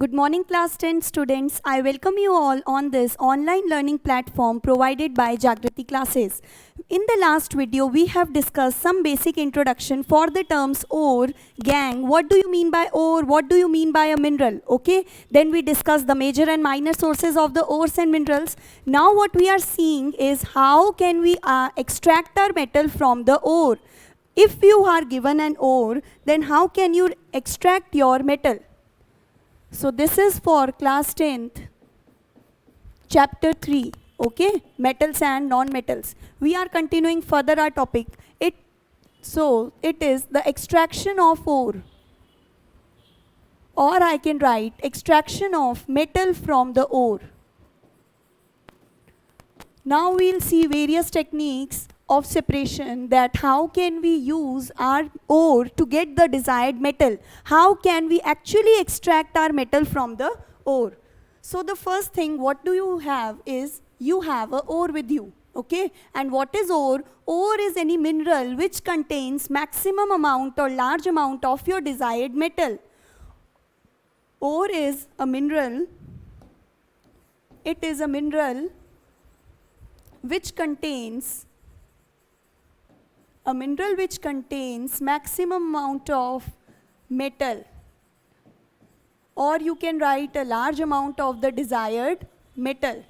Good morning, class 10 students. I welcome you all on this online learning platform provided by Jagrati Classes. In the last video, we have discussed some basic introduction for the terms ore, gangue. What do you mean by ore? What do you mean by a mineral? Okay. Then we discussed the major and minor sources of the ores and minerals. Now what we are seeing is how can we extract our metal from the ore. If you are given an ore, then how can you extract your metal? So this is for class 10th, chapter 3, okay, metals and non-metals. We are continuing further our topic. It is the extraction of ore, or I can write extraction of metal from the ore. Now we'll see various techniques of separation, that how can we use our ore to get the desired metal. How can we actually extract our metal from the ore. So the first thing, what do you have is, you have a ore with you, okay. And what is ore? Ore is any mineral which contains maximum amount or large amount of your desired metal. Ore is a mineral. It is a mineral which contains maximum amount of metal, or you can write a large amount of the desired metal.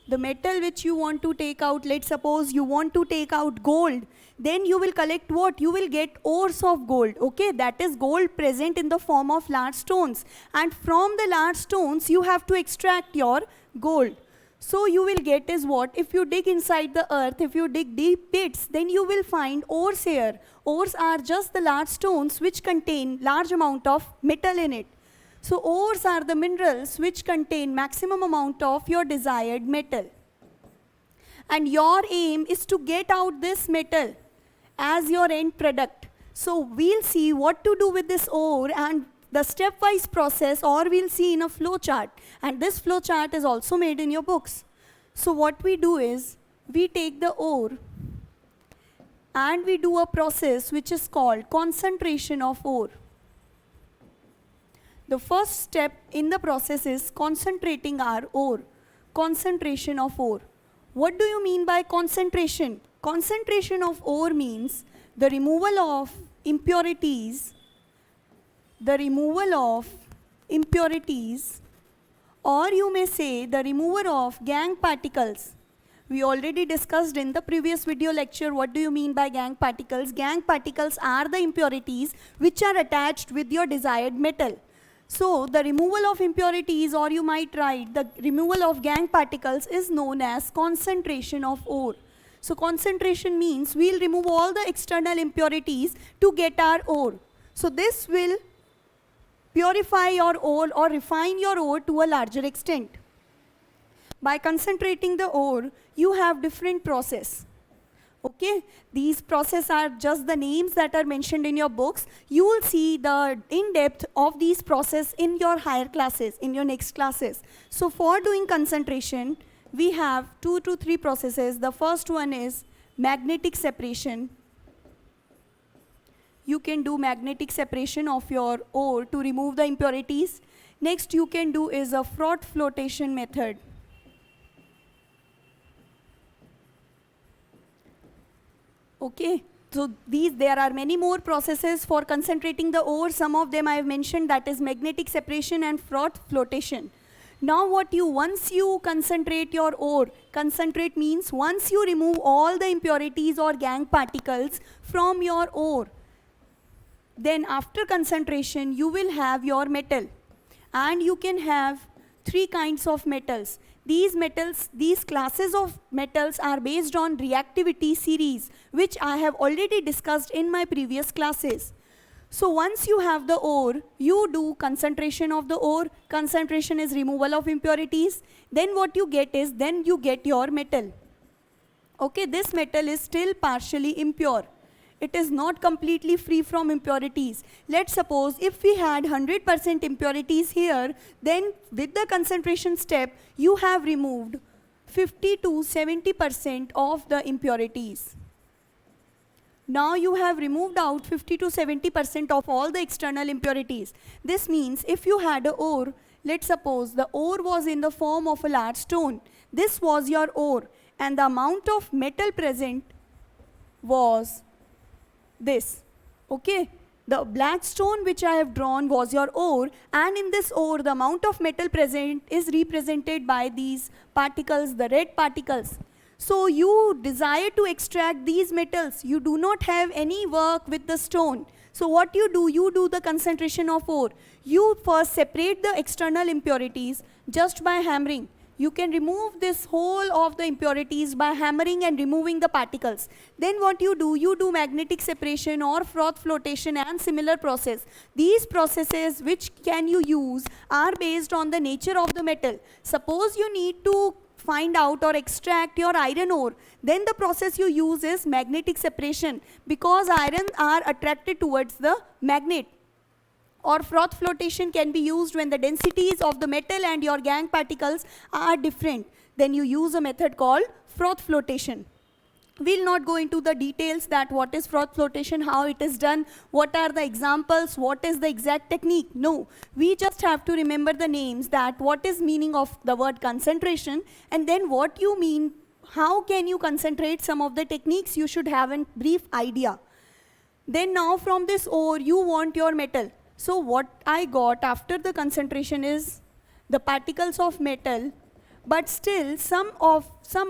The metal which you want to take out, let's suppose you want to take out gold, then you will collect what? You will get ores of gold, okay. That is gold present in the form of large stones, and from the large stones you have to extract your gold. So you will get is what? If you dig inside the earth, if you dig deep pits, then you will find ores here. Ores are just the large stones which contain large amount of metal in it. So ores are the minerals which contain maximum amount of your desired metal. And your aim is to get out this metal as your end product. So we'll see what to do with this ore and the stepwise process, or we'll see in a flow chart, and this flow chart is also made in your books. So what we do is, we take the ore and we do a process which is called concentration of ore. The first step in the process is concentrating our ore. Concentration of ore. What do you mean by concentration? Concentration of ore means the removal of impurities, or you may say the removal of gangue particles. We already discussed in the previous video lecture what do you mean by gangue particles. Gangue particles are the impurities which are attached with your desired metal. So the removal of impurities, or you might write the removal of gangue particles, is known as concentration of ore. So concentration means we'll remove all the external impurities to get our ore. So this will purify your ore or refine your ore to a larger extent. By concentrating the ore, you have different process. Okay, these processes are just the names that are mentioned in your books. You will see the in-depth of these processes in your higher classes, in your next classes. So for doing concentration, we have 2 to 3 processes. The first one is magnetic separation. You can do magnetic separation of your ore to remove the impurities. Next you can do is a froth flotation method. Okay, so there are many more processes for concentrating the ore. Some of them I have mentioned, that is magnetic separation and froth flotation. Now once you concentrate your ore, concentrate means once you remove all the impurities or gangue particles from your ore, then after concentration you will have your metal, and you can have 3 kinds of metals. These classes of metals are based on reactivity series, which I have already discussed in my previous classes. So once you have the ore, you do concentration of the ore. Concentration is removal of impurities. Then what you get is, then you get your metal. Okay, this metal is still partially impure. It is not completely free from impurities. Let's suppose if we had 100% impurities here, then with the concentration step, you have removed 50 to 70% of the impurities. Now you have removed out 50 to 70% of all the external impurities. This means if you had a ore, let's suppose the ore was in the form of a large stone. This was your ore, and the amount of metal present was this. Okay, the black stone which I have drawn was your ore, and in this ore the amount of metal present is represented by these particles, the red particles. So you desire to extract these metals. You do not have any work with the stone. So what you do the concentration of ore. You first separate the external impurities just by hammering. You can remove this whole of the impurities by hammering and removing the particles. Then what you do magnetic separation or froth flotation and similar process. These processes which can you use are based on the nature of the metal. Suppose you need to find out or extract your iron ore, then the process you use is magnetic separation, because iron are attracted towards the magnet. Or froth flotation can be used when the densities of the metal and your gangue particles are different. Then you use a method called froth flotation. We'll not go into the details that what is froth flotation, how it is done, what are the examples, what is the exact technique. No, we just have to remember the names, that what is meaning of the word concentration, and then what you mean, how can you concentrate, some of the techniques you should have a brief idea. Then now from this ore you want your metal. So what I got after the concentration is the particles of metal, but still some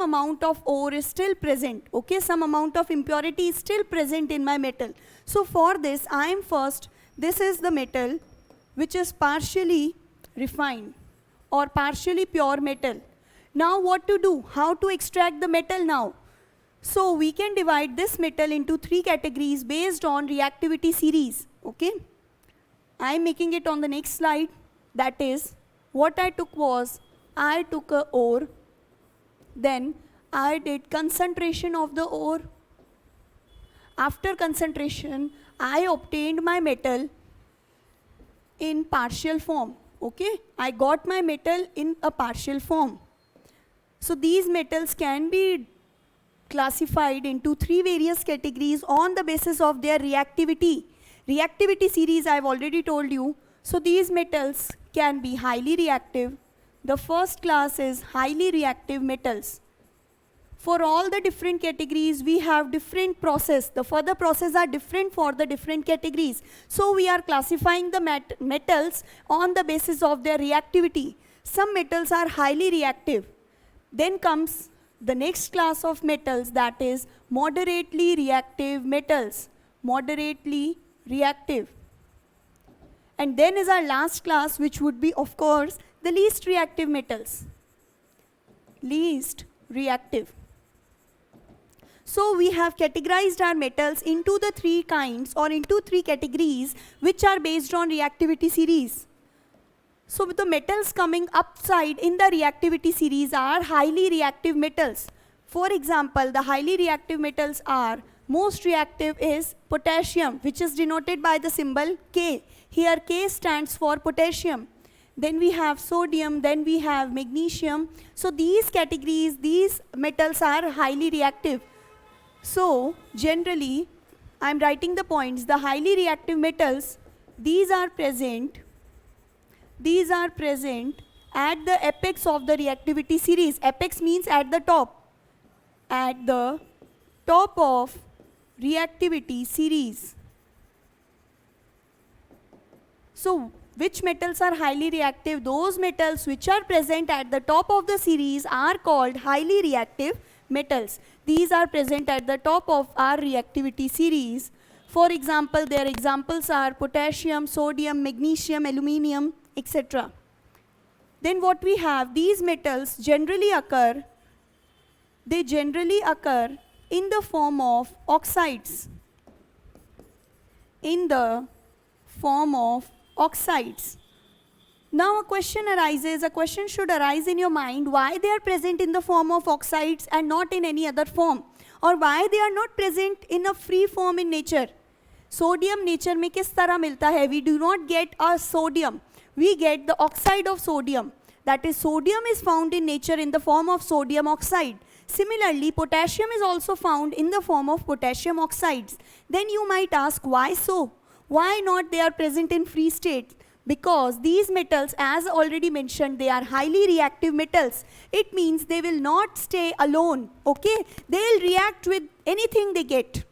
amount of ore is still present. Okay, some amount of impurity is still present in my metal. So for this I am first, this is the metal which is partially refined or partially pure metal. Now what to do? How to extract the metal now? So we can divide this metal into 3 categories based on reactivity series. Okay, I am making it on the next slide. That is, what I took was, I took a ore, then I did concentration of the ore. After concentration, I obtained my metal in partial form. Okay, I got my metal in a partial form. So these metals can be classified into 3 various categories on the basis of their reactivity. Reactivity series I have already told you. So these metals can be highly reactive. The first class is highly reactive metals. For all the different categories, we have different process. The further process are different for the different categories. So we are classifying the metals on the basis of their reactivity. Some metals are highly reactive. Then comes the next class of metals, that is moderately reactive metals. Moderately reactive. And then is our last class, which would be, of course, the least reactive metals. Least reactive. So we have categorized our metals into the 3 kinds or into 3 categories which are based on reactivity series. So the metals coming upside in the reactivity series are highly reactive metals. For example, the highly reactive metals are, most reactive is potassium, which is denoted by the symbol K. Here K stands for potassium. Then we have sodium, then we have magnesium. So these categories, these metals are highly reactive. So generally, I am writing the points. The highly reactive metals, these are present at the apex of the reactivity series. Apex means at the top. At the top of reactivity series. So which metals are highly reactive? Those metals which are present at the top of the series are called highly reactive metals. These are present at the top of our reactivity series. For example, their examples are potassium, sodium, magnesium, aluminium, etc. Then what we have, these metals generally occur in the form of oxides. In the form of oxides. Now a question should arise in your mind, why they are present in the form of oxides and not in any other form, or why they are not present in a free form in nature. Sodium nature में किस तरह मिलता है? We do not get a sodium, we get the oxide of sodium. That is, sodium is found in nature in the form of sodium oxide. Similarly, potassium is also found in the form of potassium oxides. Then you might ask, why so? Why not they are present in free state? because these metals, as already mentioned, they are highly reactive metals. It means they will not stay alone, okay? They will react with anything they get.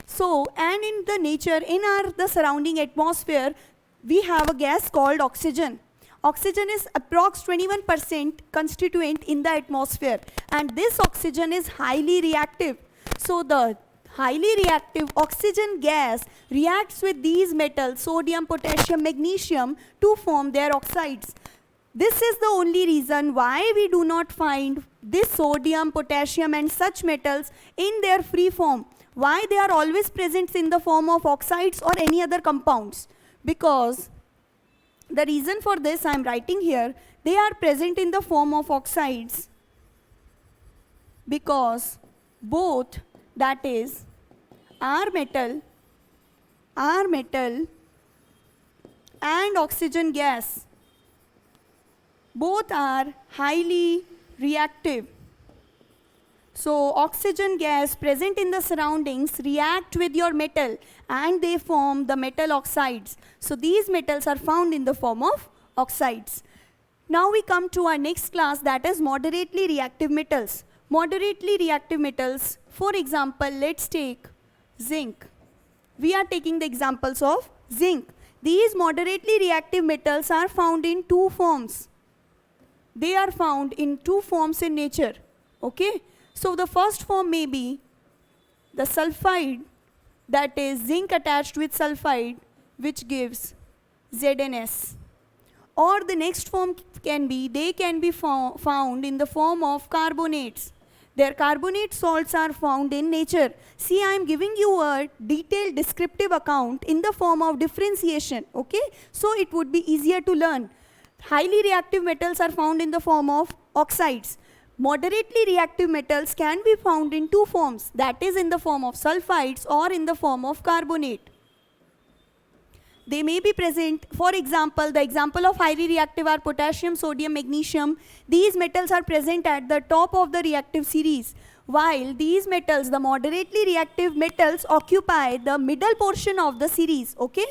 So, and in the nature, in the surrounding atmosphere, we have a gas called oxygen. Oxygen is approx 21% constituent in the atmosphere, and this oxygen is highly reactive. So the highly reactive oxygen gas reacts with these metals, sodium, potassium, magnesium, to form their oxides. This is the only reason why we do not find this sodium, potassium and such metals in their free form. Why they are always present in the form of oxides or any other compounds? Because the reason for this I am writing here, they are present in the form of oxides because both, that is our metal and oxygen gas, both are highly reactive. So oxygen gas present in the surroundings react with your metal and they form the metal oxides. So these metals are found in the form of oxides. Now we come to our next class, that is moderately reactive metals. Moderately reactive metals, for example, let's take zinc. We are taking the examples of zinc. These moderately reactive metals are found in two forms. They are found in two forms in nature, okay? So the first form may be the sulfide, that is zinc attached with sulfide, which gives ZnS. Or the next form can be, they can be found in the form of carbonates. Their carbonate salts are found in nature. See, I am giving you a detailed descriptive account in the form of differentiation, okay? So it would be easier to learn. Highly reactive metals are found in the form of oxides. Moderately reactive metals can be found in two forms, that is in the form of sulfides or in the form of carbonate. They may be present, for example, the example of highly reactive are potassium, sodium, magnesium. These metals are present at the top of the reactive series, while these metals, the moderately reactive metals, occupy the middle portion of the series, okay?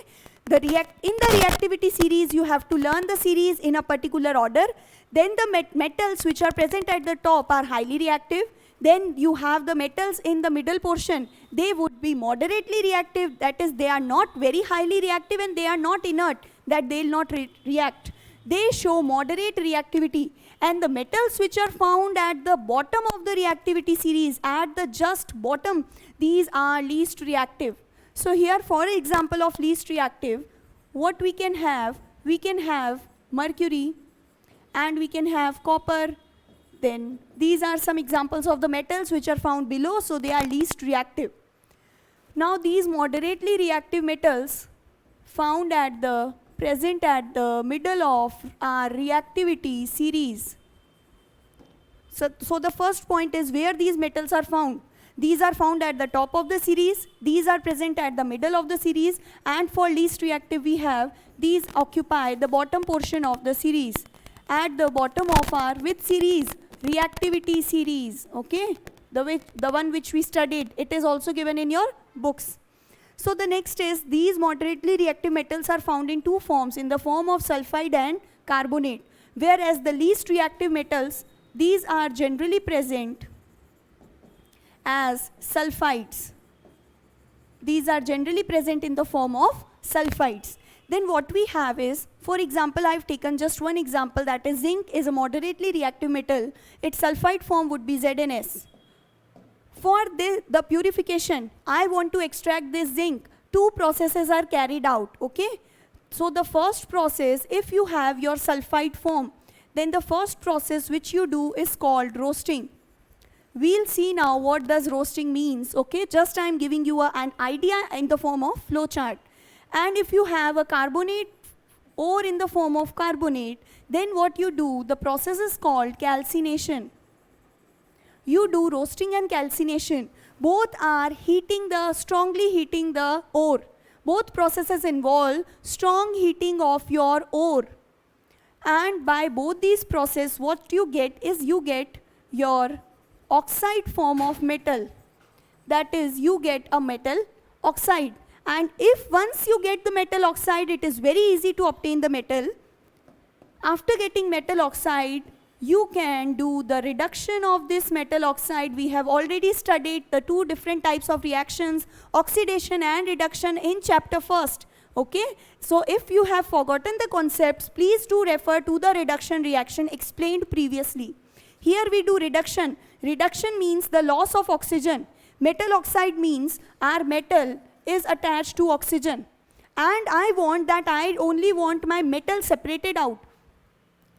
In the reactivity series, you have to learn the series in a particular order. Then the metals which are present at the top are highly reactive. Then you have the metals in the middle portion. They would be moderately reactive, that is they are not very highly reactive, and they are not inert, that they will not react. They show moderate reactivity. And the metals which are found at the bottom of the reactivity series, at the just bottom, these are least reactive. So here, for example of least reactive, what we can have mercury and we can have copper. Then these are some examples of the metals which are found below, so they are least reactive. Now these moderately reactive metals found present at the middle of our reactivity series. So the first point is where these metals are found. These are found at the top of the series, these are present at the middle of the series, and for least reactive we have, these occupy the bottom portion of the series. At the bottom of our which series? Reactivity series, okay? The one which we studied, it is also given in your books. So the next is, these moderately reactive metals are found in two forms, in the form of sulfide and carbonate. Whereas the least reactive metals, these are generally present as sulfides. These are generally present in the form of sulfides. Then what we have is, for example, I have taken just one example, that is zinc is a moderately reactive metal. Its sulfide form would be ZnS. For the purification, I want to extract this zinc. Two processes are carried out, okay? So the first process, if you have your sulfide form, then the first process which you do is called roasting. We'll see now what does roasting means, okay? Just I am giving you an idea in the form of flowchart. And if you have a carbonate ore in the form of carbonate, then what you do, the process is called calcination. You do roasting and calcination. Both are strongly heating the ore. Both processes involve strong heating of your ore. And by both these processes, what you get is you get your oxide form of metal. That is, you get a metal oxide. And if once you get the metal oxide, it is very easy to obtain the metal. After getting metal oxide, you can do the reduction of this metal oxide. We have already studied the two different types of reactions, oxidation and reduction, in chapter first. Okay, so if you have forgotten the concepts, please do refer to the reduction reaction explained previously. Here we do reduction. Reduction means the loss of oxygen. Metal oxide means our metal is attached to oxygen. And I only want my metal separated out.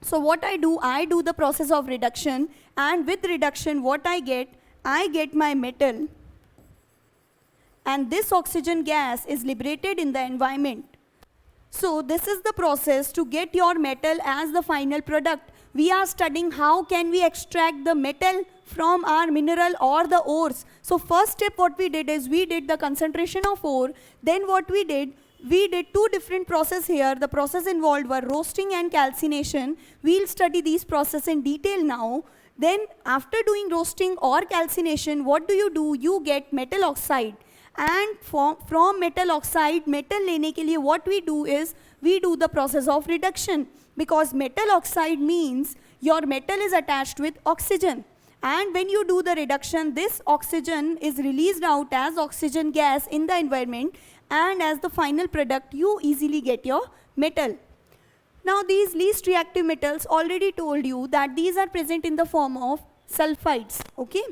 So what I do the process of reduction, and with reduction what I get my metal, and this oxygen gas is liberated in the environment. So this is the process to get your metal as the final product. We are studying how can we extract the metal from our mineral or the ores. So first step what we did is we did the concentration of ore. Then what we did two different processes here. The process involved were roasting and calcination. We'll study these processes in detail now. Then after doing roasting or calcination, what do? You get metal oxide. And from metal oxide, metal lene ke liye what we do is we do the process of reduction, because metal oxide means your metal is attached with oxygen. And when you do the reduction, this oxygen is released out as oxygen gas in the environment, and as the final product you easily get your metal. Now these least reactive metals, already told you that these are present in the form of sulfides. Okay.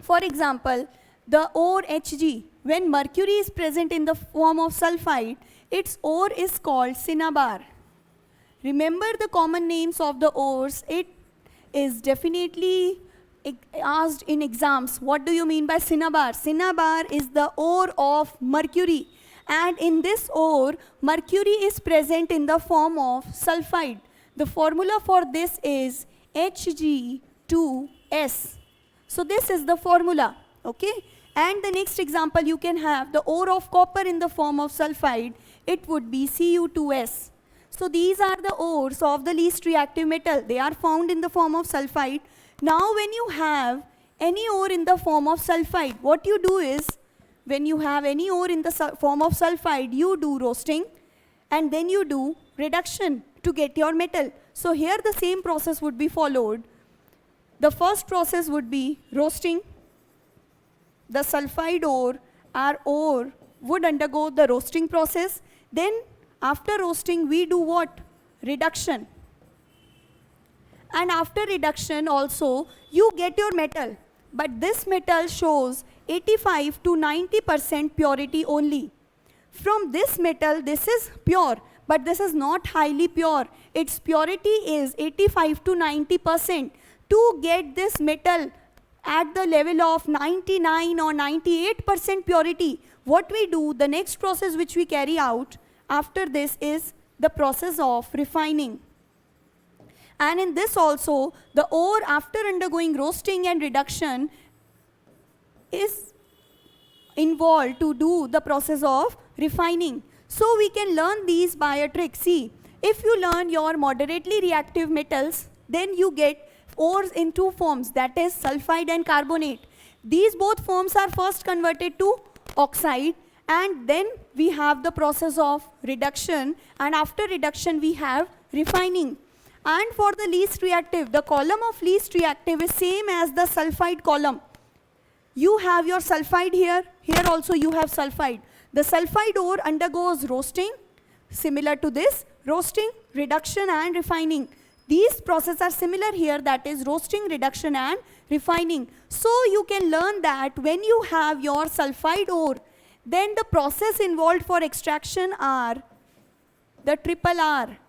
For example, the ore Hg, when mercury is present in the form of sulfide, its ore is called cinnabar. Remember the common names of the ores. It is definitely asked in exams. What do you mean by cinnabar? Cinnabar is the ore of mercury, and in this ore mercury is present in the form of sulfide. The formula for this is Hg2S. So this is the formula. Okay. And the next example, you can have the ore of copper in the form of sulfide. It would be Cu2S. So these are the ores of the least reactive metal. They are found in the form of sulfide. Now when you have any ore in the form of sulfide, what you do is, when you have any ore in the form of sulfide, you do roasting and then you do reduction to get your metal. So here the same process would be followed. The first process would be roasting. The sulfide ore, our ore, would undergo the roasting process. Then after roasting we do what? Reduction. And after reduction also you get your metal. But this metal shows 85 to 90% purity only. From this metal, this is pure, but this is not highly pure. Its purity is 85 to 90%. To get this metal at the level of 99 or 98% purity, what we do, the next process which we carry out after this is the process of refining. And in this also, the ore, after undergoing roasting and reduction, is involved to do the process of refining. So we can learn these by a trick. See, if you learn your moderately reactive metals, then you get ores in two forms, that is sulfide and carbonate. These both forms are first converted to oxide, and then we have the process of reduction, and after reduction we have refining. And for the least reactive, the column of least reactive is same as the sulfide column. You have your sulfide here, here also you have sulfide. The sulfide ore undergoes roasting, similar to this, roasting, reduction and refining. These processes are similar here, that is roasting, reduction and refining. So you can learn that when you have your sulfide ore, then the process involved for extraction are the triple R,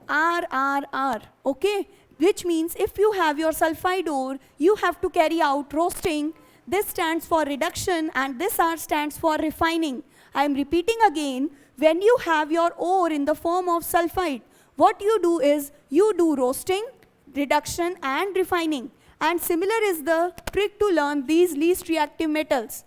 okay? Which means if you have your sulfide ore, you have to carry out roasting. This stands for reduction and this R stands for refining. I am repeating again, when you have your ore in the form of sulfide, what you do is you do roasting, reduction and refining. And similar is the trick to learn these least reactive metals.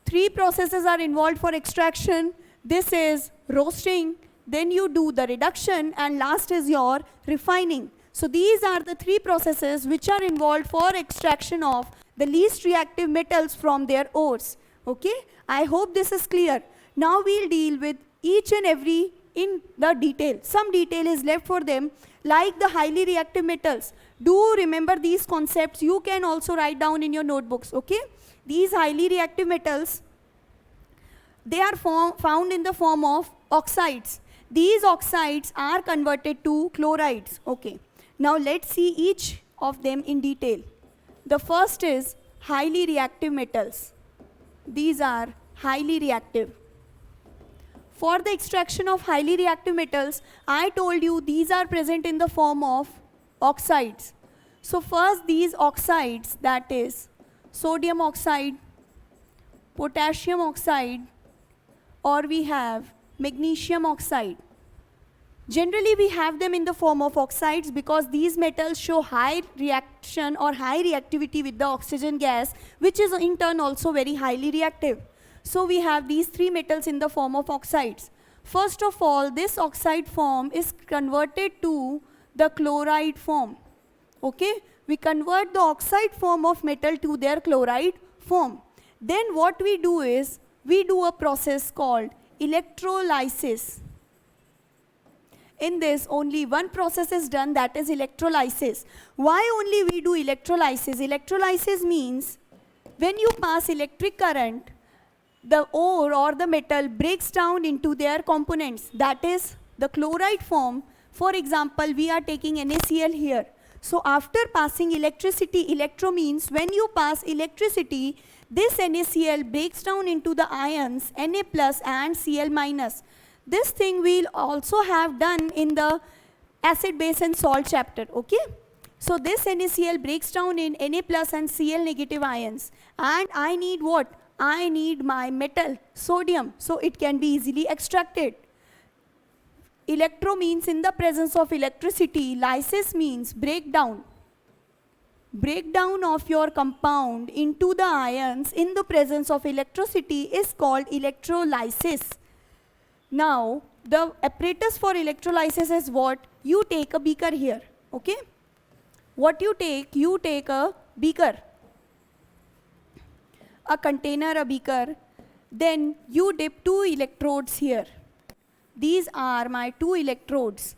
Three processes are involved for extraction. This is roasting, then you do the reduction, and last is your refining. So these are the three processes which are involved for extraction of the least reactive metals from their ores. Okay, I hope this is clear. Now we'll deal with each and every in the detail. Some detail is left for them, like the highly reactive metals. Do remember these concepts. You can also write down in your notebooks, okay? These highly reactive metals, they are found in the form of oxides. These oxides are converted to chlorides, okay? Now let's see each of them in detail. The first is highly reactive metals. These are highly reactive. For the extraction of highly reactive metals, I told you these are present in the form of oxides. So first these oxides, that is sodium oxide, potassium oxide, or we have magnesium oxide. Generally we have them in the form of oxides because these metals show high reaction or high reactivity with the oxygen gas, which is in turn also very highly reactive. So we have these three metals in the form of oxides. First of all, this oxide form is converted to the chloride form. Okay? We convert the oxide form of metal to their chloride form. Then what we do is, we do a process called electrolysis. In this, only one process is done, that is electrolysis. Why only we do electrolysis? Electrolysis means when you pass electric current, the ore or the metal breaks down into their components, that is the chloride form. For example, we are taking NaCl here. So after passing electricity, electro means when you pass electricity, this NaCl breaks down into the ions Na plus and Cl minus. This thing we'll also have done in the acid, base and salt chapter, okay? So this NaCl breaks down in Na plus and Cl negative ions. And I need what? I need my metal, sodium, so it can be easily extracted. Electro means in the presence of electricity. Lysis means breakdown. Breakdown of your compound into the ions in the presence of electricity is called electrolysis. Now, the apparatus for electrolysis is what? You take a beaker here, okay? What you take a beaker, a container, a beaker, then you dip 2 electrodes here. These are my 2 electrodes.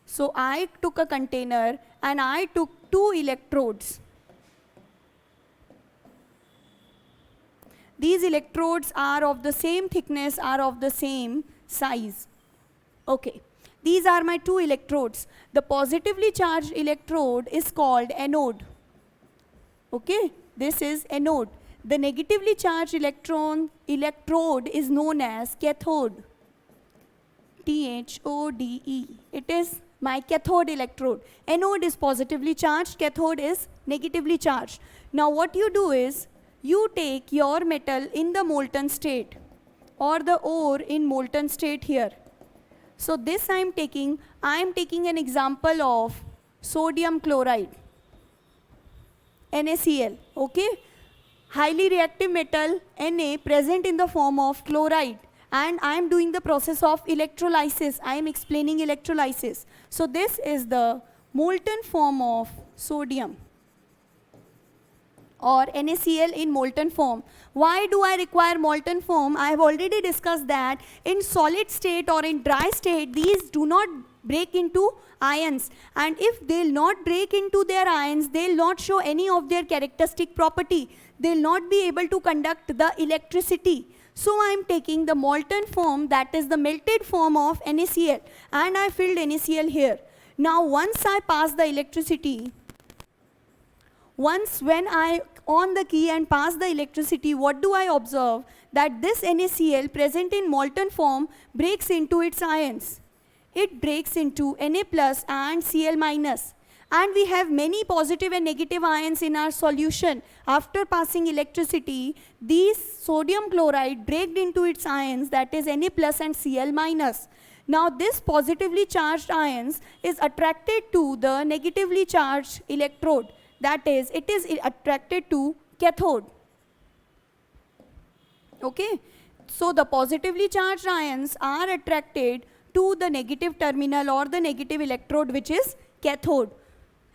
So I took a container and I took 2 electrodes. These electrodes are of the same thickness, are of the same size. Okay. These are my 2 electrodes. The positively charged electrode is called anode. Okay, this is anode. The negatively charged electrode is known as cathode. T-H-O-D-E. It is my cathode electrode. Anode is positively charged, cathode is negatively charged. Now what you do is, you take your metal in the molten state or the ore in molten state here. So this I am taking an example of sodium chloride, NaCl, okay? Highly reactive metal, Na, present in the form of chloride, and I am doing the process of electrolysis. I am explaining electrolysis. So this is the molten form of sodium or NaCl in molten form. Why do I require molten form? I have already discussed that in solid state or in dry state, these do not break into ions. And if they'll not break into their ions, they'll not show any of their characteristic property. They'll not be able to conduct the electricity. So I am taking the molten form, that is the melted form of NaCl, and I filled NaCl here. Now once I pass the electricity, when I on the key and pass the electricity, what do I observe? That this NaCl present in molten form breaks into its ions. It breaks into Na plus and Cl minus. And we have many positive and negative ions in our solution. After passing electricity, these sodium chloride break into its ions, that is Na plus and Cl minus. Now this positively charged ions is attracted to the negatively charged electrode. That is, it is attracted to cathode. Okay? So the positively charged ions are attracted to the negative terminal or the negative electrode, which is cathode.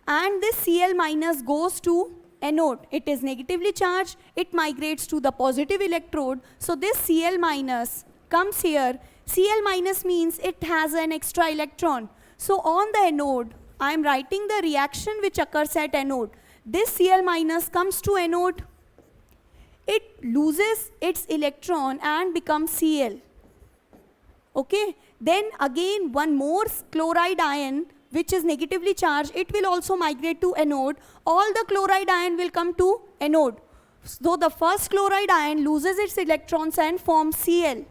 And this Cl minus goes to anode. It is negatively charged. It migrates to the positive electrode. So this Cl minus comes here. Cl minus means it has an extra electron. So on the anode, I am writing the reaction which occurs at anode. This Cl minus comes to anode. It loses its electron and becomes Cl. Okay. Then again one more chloride ion which is negatively charged, it will also migrate to anode. All the chloride ion will come to anode. So the first chloride ion loses its electrons and forms Cl.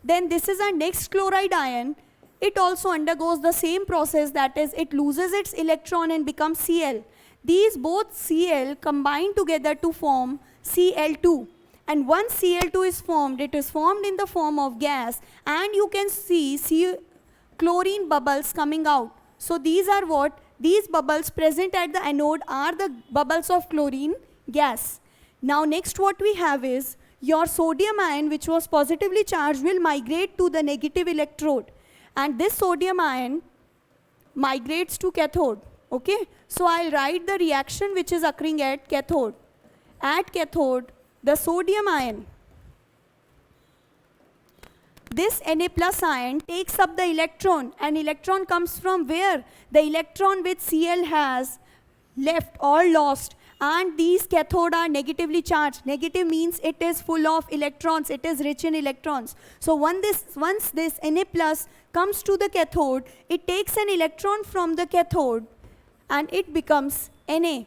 Then this is our next chloride ion. It also undergoes the same process, that is it loses its electron and becomes Cl. These both Cl combine together to form Cl2. And once Cl2 is formed, it is formed in the form of gas, and you can see chlorine bubbles coming out. So these are what? These bubbles present at the anode are the bubbles of chlorine gas. Now next what we have is your sodium ion, which was positively charged, will migrate to the negative electrode. And this sodium ion migrates to cathode. Okay? So I'll write the reaction which is occurring at cathode. At cathode, the sodium ion, this Na plus ion takes up the electron, and electron comes from where? The electron which Cl has left or lost, and these cathode are negatively charged. Negative means it is full of electrons, it is rich in electrons. So once this Na plus comes to the cathode, it takes an electron from the cathode and it becomes Na.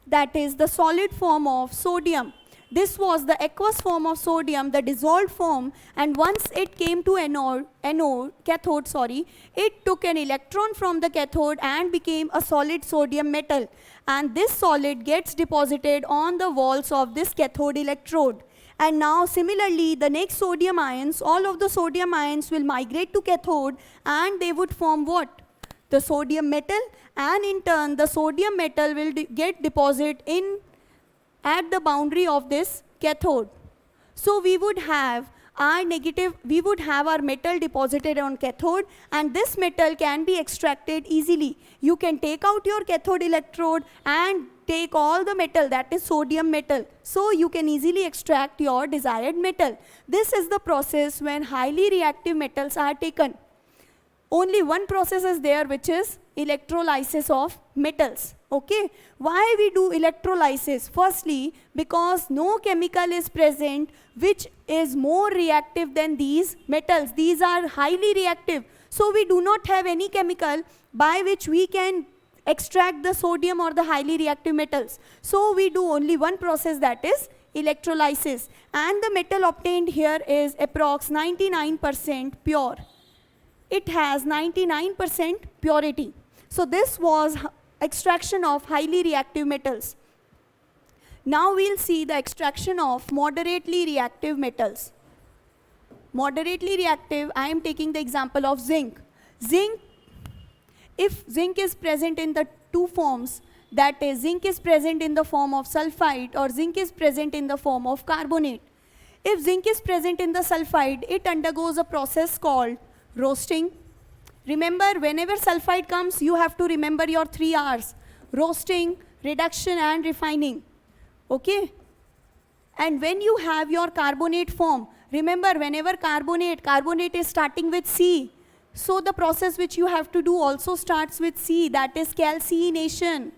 That is the solid form of sodium. This was the aqueous form of sodium, the dissolved form, and once it came to cathode, it took an electron from the cathode and became a solid sodium metal. And this solid gets deposited on the walls of this cathode electrode. And now similarly, the next sodium ions, all of the sodium ions will migrate to cathode, and they would form what? The sodium metal, and in turn the sodium metal will get deposited at the boundary of this cathode. So we would have our metal deposited on cathode, and this metal can be extracted easily. You can take out your cathode electrode and take all the metal, that is sodium metal. So you can easily extract your desired metal. This is the process when highly reactive metals are taken. Only one process is there, which is electrolysis of metals. Okay, why we do electrolysis? Firstly, because no chemical is present which is more reactive than these metals. These are highly reactive. So we do not have any chemical by which we can extract the sodium or the highly reactive metals. So we do only one process, that is electrolysis. And the metal obtained here is approx 99% pure. It has 99% purity. So this was extraction of highly reactive metals. Now we'll see the extraction of moderately reactive metals. Moderately reactive, I am taking the example of zinc. If zinc is present in the two forms, that is zinc is present in the form of sulfide or zinc is present in the form of carbonate. If zinc is present in the sulfide, it undergoes a process called roasting. Remember, whenever sulfide comes, you have to remember your 3 R's: roasting, reduction, and refining. Okay? And when you have your carbonate form, remember, whenever carbonate is starting with C. So the process which you have to do also starts with C, that is calcination.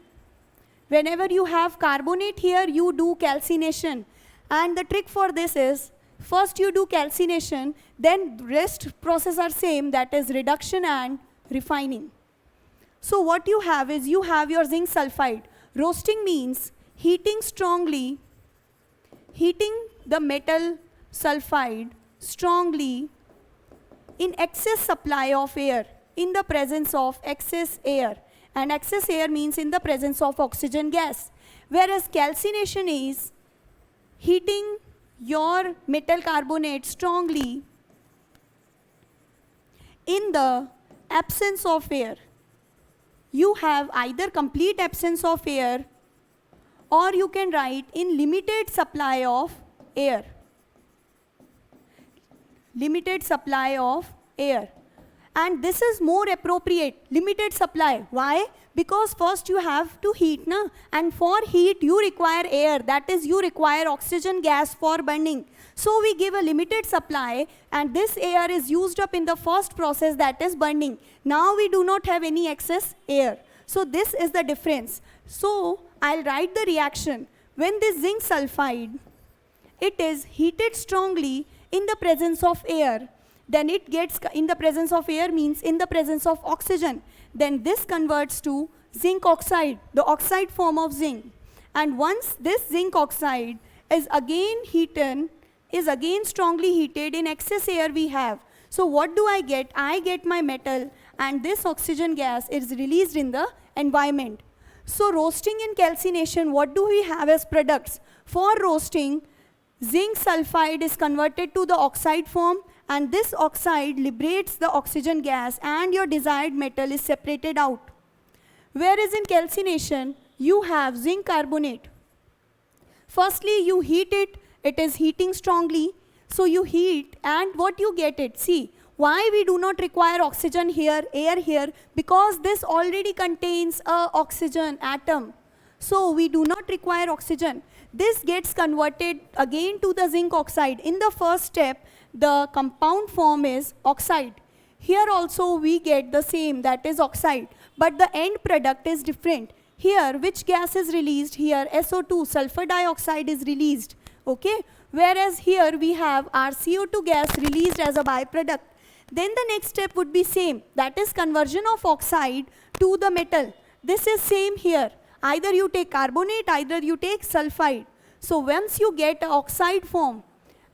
Whenever you have carbonate here, you do calcination. And the trick for this is, first you do calcination, then rest process are same, that is reduction and refining. So what you have is, you have your zinc sulfide. Roasting means heating the metal sulfide strongly in excess supply of air, in the presence of excess air. And excess air means in the presence of oxygen gas. Whereas calcination is heating your metal carbonate strongly in the absence of air. You have either complete absence of air, or you can write in limited supply of air. Limited supply of air. And this is more appropriate, limited supply. Why? Because first you have to heat, na? And for heat you require air, that is you require oxygen gas for burning. So we give a limited supply and this air is used up in the first process, that is burning. Now we do not have any excess air. So this is the difference. So I'll write the reaction. When this zinc sulfide, it is heated strongly in the presence of air, then it gets, in the presence of air means in the presence of oxygen, then this converts to zinc oxide, the oxide form of zinc. And once this zinc oxide is again heated, is again strongly heated, in excess air we have. So what do I get? I get my metal and this oxygen gas is released in the environment. So roasting and calcination, what do we have as products? For roasting, zinc sulfide is converted to the oxide form and this oxide liberates the oxygen gas and your desired metal is separated out. Whereas in calcination, you have zinc carbonate. Firstly, you heat it, it is heating strongly. So you heat and what you get it. See, why we do not require oxygen here, air here? Because this already contains a oxygen atom. So we do not require oxygen. This gets converted again to the zinc oxide. In the first step, the compound form is oxide. Here also we get the same, that is oxide. But the end product is different. Here, which gas is released? Here, SO2, sulfur dioxide is released. Okay? Whereas here we have our CO2 gas released as a byproduct. Then the next step would be same, that is conversion of oxide to the metal. This is same here. Either you take carbonate, either you take sulfide. So once you get an oxide form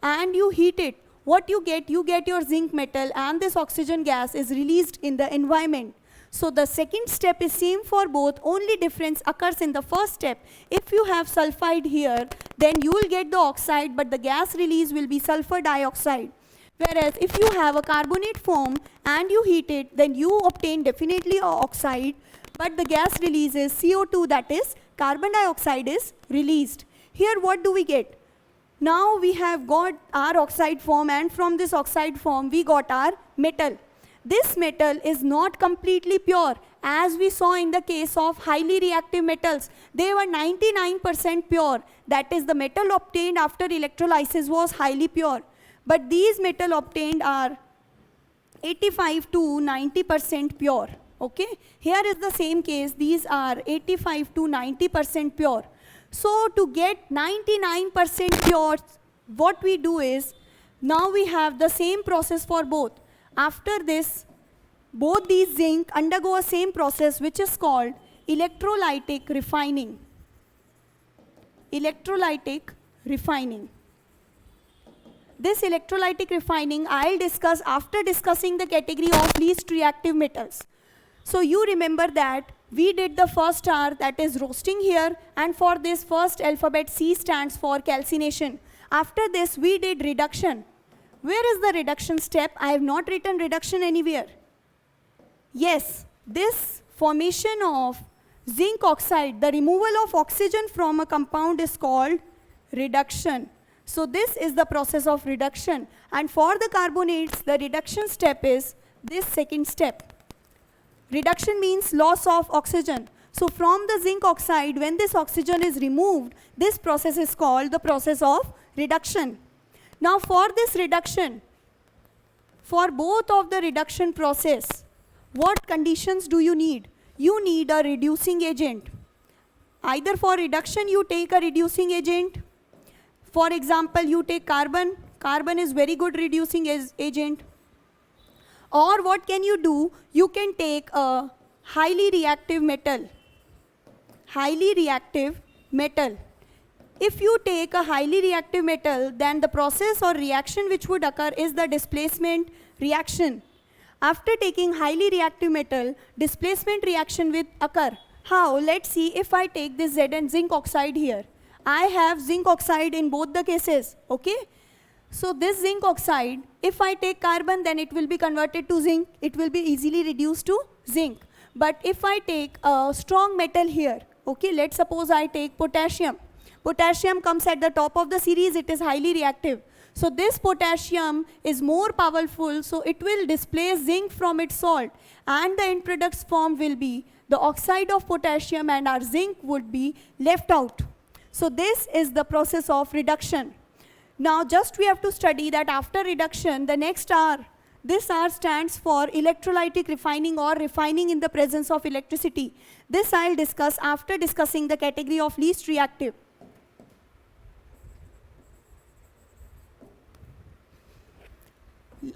and you heat it, what you get your zinc metal and this oxygen gas is released in the environment. So the second step is same for both, only difference occurs in the first step. If you have sulfide here, then you will get the oxide, but the gas release will be sulfur dioxide. Whereas if you have a carbonate form and you heat it, then you obtain definitely a oxide, but the gas release is CO2, that is carbon dioxide is released. Here what do we get? Now we have got our oxide form and from this oxide form we got our metal. This metal is not completely pure, as we saw in the case of highly reactive metals. They were 99% pure, that is the metal obtained after electrolysis was highly pure. But these metal obtained are 85 to 90% pure. Okay? Here is the same case, these are 85 to 90% pure. So to get 99% pure, what we do is, now we have the same process for both. After this, both these zinc undergo a same process which is called electrolytic refining. Electrolytic refining. This electrolytic refining I'll discuss after discussing the category of least reactive metals. So you remember that we did the first R, that is roasting here, and for this first alphabet C stands for calcination. After this we did reduction. Where is the reduction step? I have not written reduction anywhere. Yes, this formation of zinc oxide, the removal of oxygen from a compound is called reduction. So this is the process of reduction. And for the carbonates, the reduction step is this second step. Reduction means loss of oxygen. So from the zinc oxide, when this oxygen is removed, this process is called the process of reduction. Now for this reduction, for both of the reduction process, what conditions do you need? You need a reducing agent. Either for reduction you take a reducing agent. For example, you take carbon. Carbon is very good reducing agent. Or what can you do? You can take a highly reactive metal. Highly reactive metal. If you take a highly reactive metal, then the process or reaction which would occur is the displacement reaction. After taking highly reactive metal, displacement reaction will occur. How? Let's see if I take this Zn zinc oxide here. I have zinc oxide in both the cases, okay? So this zinc oxide, if I take carbon, then it will be converted to zinc. It will be easily reduced to zinc. But if I take a strong metal here, okay, let's suppose I take potassium. Potassium comes at the top of the series, it is highly reactive. So this potassium is more powerful, so it will displace zinc from its salt, and the end products formed will be the oxide of potassium, and our zinc would be left out. So this is the process of reduction. Now just we have to study that after reduction, the next R, this R stands for electrolytic refining or refining in the presence of electricity. This I'll discuss after discussing the category of least reactive.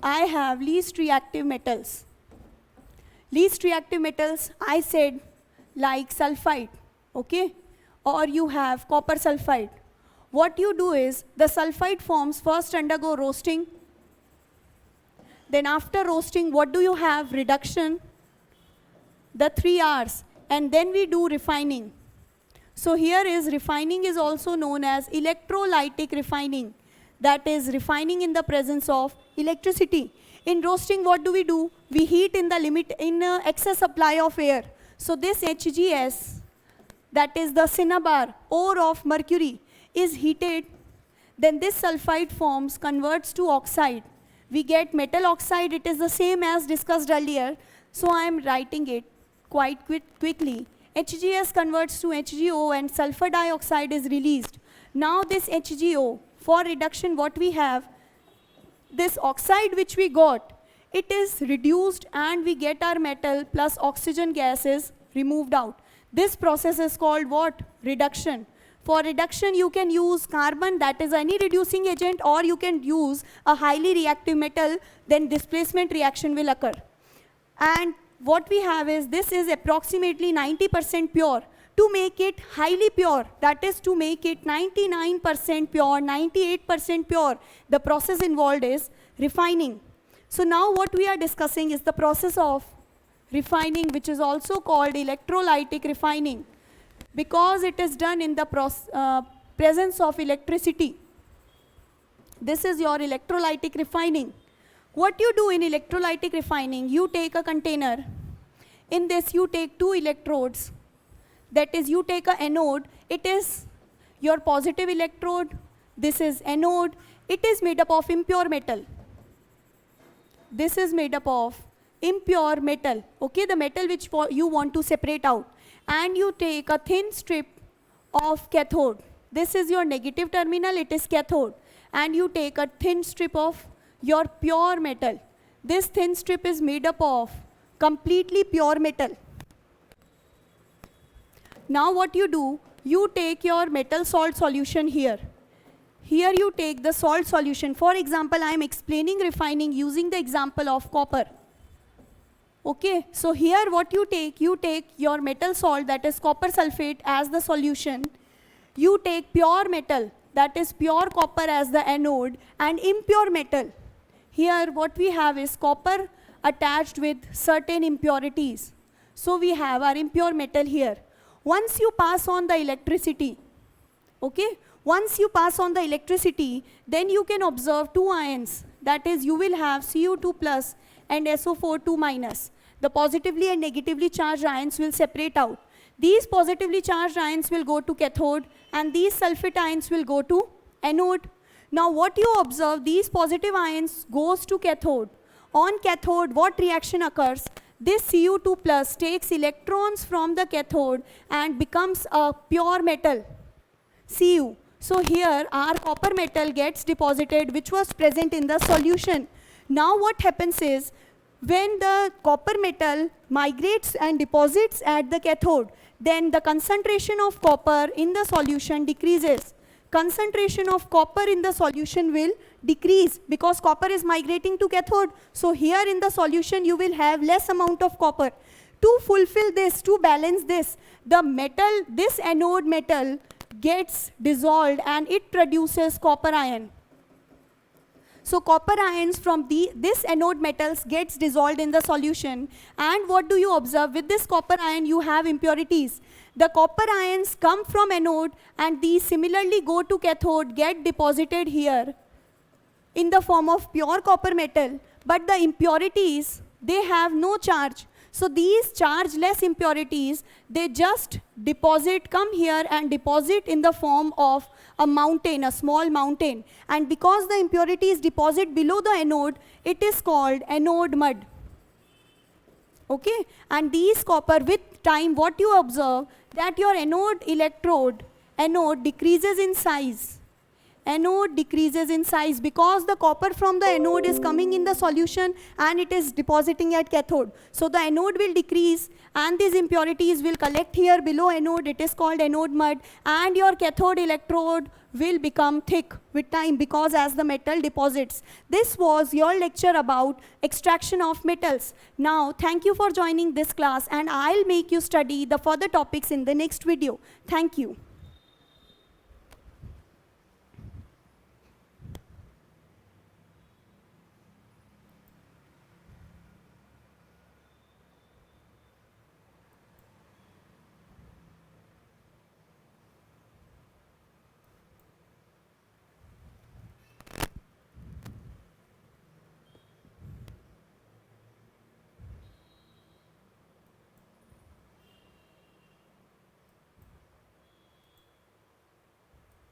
I have least reactive metals. Least reactive metals, I said, like sulfide, okay? Or you have copper sulfide. What you do is, the sulfide forms first undergo roasting. Then after roasting, what do you have? Reduction, the 3 R's. And then we do refining. So here is refining is also known as electrolytic refining. That is refining in the presence of electricity. In roasting, what do? We heat in the limit, in excess supply of air. So this HGS, that is the cinnabar, ore of mercury, is heated. Then this sulfide forms, converts to oxide. We get metal oxide. It is the same as discussed earlier. So I am writing it quite quickly. HGS converts to HgO and sulfur dioxide is released. Now this HgO, for reduction what we have, this oxide which we got, it is reduced and we get our metal plus oxygen gas is removed out. This process is called what? Reduction. For reduction you can use carbon, that is any reducing agent, or you can use a highly reactive metal, then displacement reaction will occur. And what we have is, this is approximately 90% pure. To make it highly pure, that is to make it 99% pure, 98% pure, the process involved is refining. So now what we are discussing is the process of refining, which is also called electrolytic refining, because it is done in the presence of electricity. This is your electrolytic refining. What you do in electrolytic refining, you take a container. In this you take 2 electrodes. That is, you take a anode. It is your positive electrode. This is anode. It is made up of impure metal. This is made up of impure metal. Okay, the metal which you want to separate out. And you take a thin strip of cathode. This is your negative terminal. It is cathode. And you take a thin strip of your pure metal. This thin strip is made up of completely pure metal. Now what you do, you take your metal salt solution here. Here you take the salt solution. For example, I am explaining refining using the example of copper. Okay, so here what you take your metal salt, that is copper sulfate, as the solution. You take pure metal, that is pure copper, as the anode, and impure metal. Here what we have is copper attached with certain impurities. So we have our impure metal here. Once you pass on the electricity, okay, once you pass on the electricity, then you can observe 2 ions. That is, you will have Cu2 plus and SO4 2 minus. The positively and negatively charged ions will separate out. These positively charged ions will go to cathode, and these sulfate ions will go to anode. Now what you observe, these positive ions goes to cathode. On cathode, what reaction occurs? This Cu2 plus takes electrons from the cathode and becomes a pure metal, Cu. So here our copper metal gets deposited, which was present in the solution. Now what happens is, when the copper metal migrates and deposits at the cathode, then the concentration of copper in the solution decreases. Concentration of copper in the solution will decrease because copper is migrating to cathode. So here in the solution you will have less amount of copper. To fulfill this, to balance this, the metal, this anode metal gets dissolved and it produces copper ion. So copper ions from this anode metals gets dissolved in the solution, and what do you observe? With this copper ion you have impurities. The copper ions come from anode and these similarly go to cathode, get deposited here in the form of pure copper metal, but the impurities, they have no charge. So these chargeless impurities, they just come here and deposit in the form of a mountain, a small mountain. And because the impurities deposit below the anode, it is called anode mud. Okay, and these copper, with time, what you observe, that your anode decreases in size. Anode decreases in size because the copper from the anode is coming in the solution and it is depositing at cathode. So the anode will decrease and these impurities will collect here below anode. It is called anode mud, and your cathode electrode will become thick with time because as the metal deposits. This was your lecture about extraction of metals. Now, thank you for joining this class, and I'll make you study the further topics in the next video. Thank you.